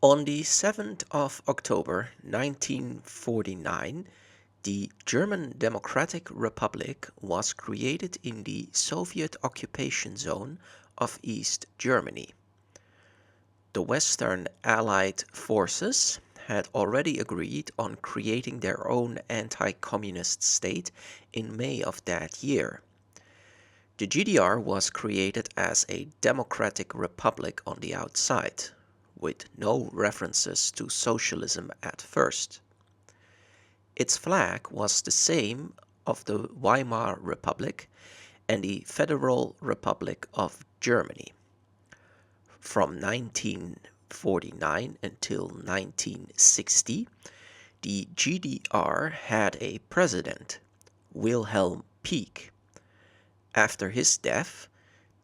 On the 7th of October 1949, the German Democratic Republic was created in the Soviet occupation zone of East Germany. The Western Allied forces had already agreed on creating their own anti-communist state in May of that year. The GDR was created as a democratic republic on the outside, with no references to socialism at first. Its flag was the same of the Weimar Republic and the Federal Republic of Germany. From 1949 until 1960, the GDR had a president, Wilhelm Pieck. After his death,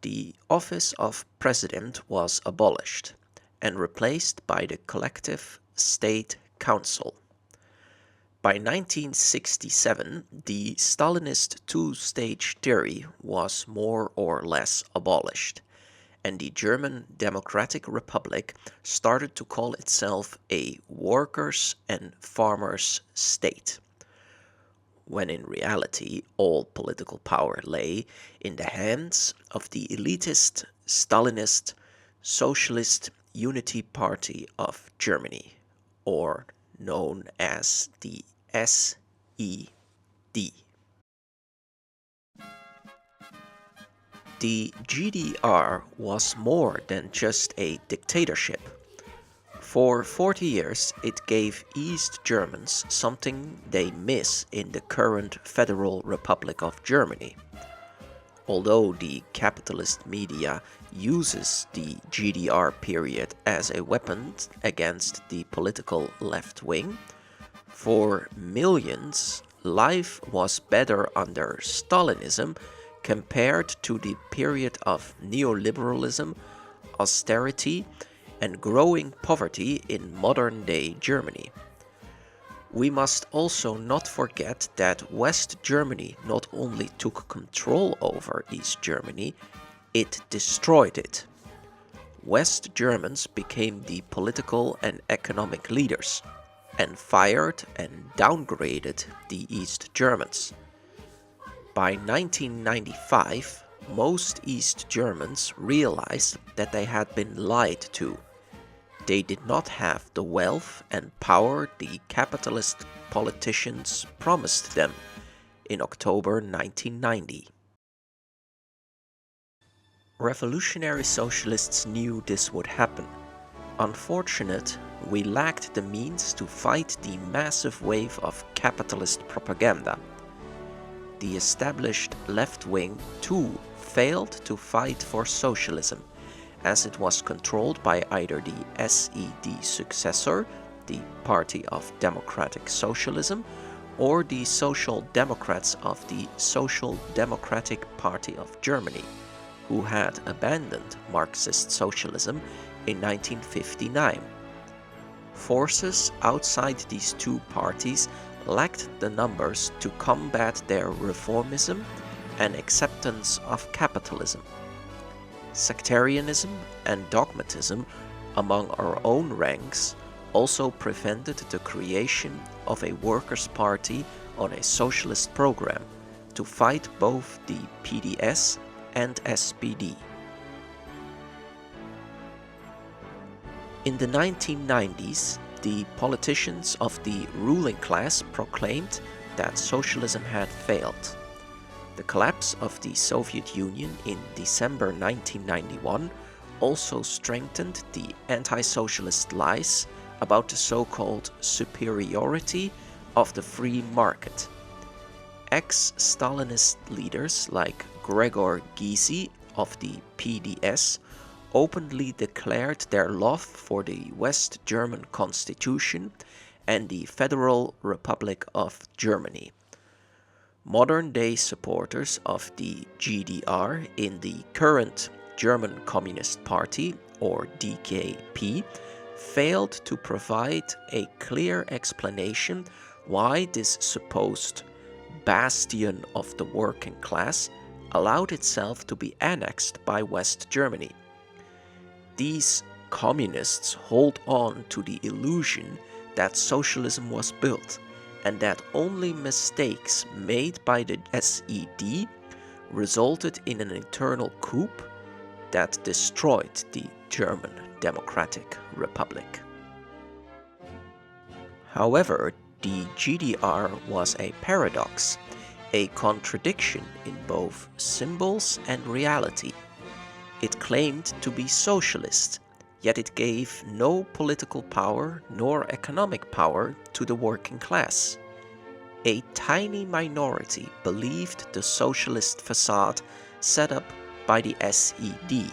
the office of president was abolished and replaced by the collective State Council. By 1967, the Stalinist two-stage theory was more or less abolished, and the German Democratic Republic started to call itself a workers' and farmers' state, when in reality all political power lay in the hands of the elitist Stalinist Socialist Unity Party of Germany, or known as the SED. The GDR was more than just a dictatorship. For 40 years, it gave East Germans something they miss in the current Federal Republic of Germany. Although the capitalist media uses the GDR period as a weapon against the political left wing, for millions, life was better under Stalinism compared to the period of neoliberalism, austerity, and growing poverty in modern-day Germany. We must also not forget that West Germany not only took control over East Germany, it destroyed it. West Germans became the political and economic leaders, and fired and downgraded the East Germans. By 1995, most East Germans realized that they had been lied to. They did not have the wealth and power the capitalist politicians promised them in October 1990. Revolutionary socialists knew this would happen. Unfortunately, we lacked the means to fight the massive wave of capitalist propaganda. The established left wing too failed to fight for socialism, as it was controlled by either the SED successor, the Party of Democratic Socialism, or the Social Democrats of the Social Democratic Party of Germany, who had abandoned Marxist socialism in 1959. Forces outside these two parties lacked the numbers to combat their reformism and acceptance of capitalism. Sectarianism and dogmatism among our own ranks also prevented the creation of a workers' party on a socialist program to fight both the PDS and SPD. In the 1990s, the politicians of the ruling class proclaimed that socialism had failed. The collapse of the Soviet Union in December 1991 also strengthened the anti-socialist lies about the so-called superiority of the free market. Ex-Stalinist leaders like Gregor Gysi of the PDS openly declared their love for the West German Constitution and the Federal Republic of Germany. Modern-day supporters of the GDR in the current German Communist Party, or DKP, failed to provide a clear explanation why this supposed bastion of the working class allowed itself to be annexed by West Germany. These communists hold on to the illusion that socialism was built and that only mistakes made by the SED resulted in an internal coup that destroyed the German Democratic Republic. However, the GDR was a paradox, a contradiction in both symbols and reality. It claimed to be socialist, yet it gave no political power nor economic power to the working class. A tiny minority believed the socialist facade set up by the SED.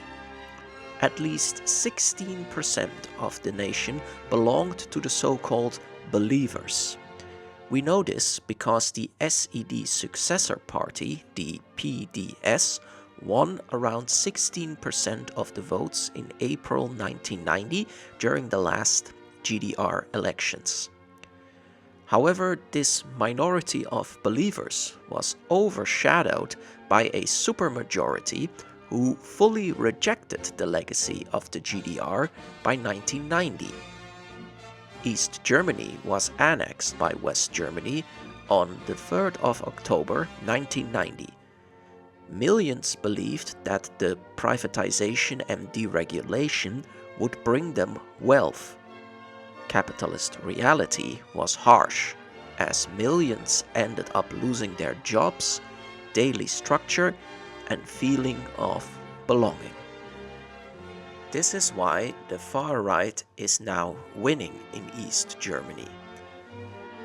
At least 16% of the nation belonged to the so-called believers. We know this because the SED successor party, the PDS, won around 16% of the votes in April 1990 during the last GDR elections. However, this minority of believers was overshadowed by a supermajority who fully rejected the legacy of the GDR by 1990. East Germany was annexed by West Germany on the 3rd of October 1990. Millions believed that the privatization and deregulation would bring them wealth. Capitalist reality was harsh, as millions ended up losing their jobs, daily structure, and feeling of belonging. This is why the far right is now winning in East Germany.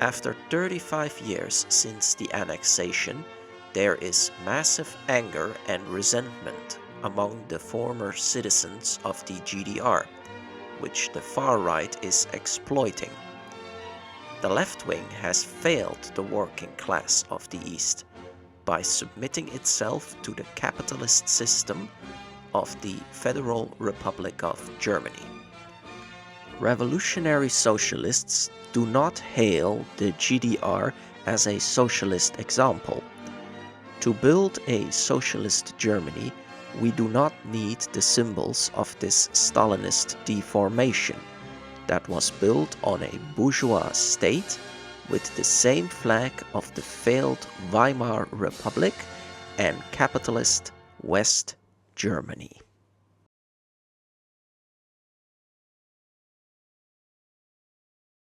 After 35 years since the annexation, there is massive anger and resentment among the former citizens of the GDR, which the far right is exploiting. The left wing has failed the working class of the East by submitting itself to the capitalist system of the Federal Republic of Germany. Revolutionary socialists do not hail the GDR as a socialist example. To build a socialist Germany, we do not need the symbols of this Stalinist deformation that was built on a bourgeois state with the same flag of the failed Weimar Republic and capitalist West Germany.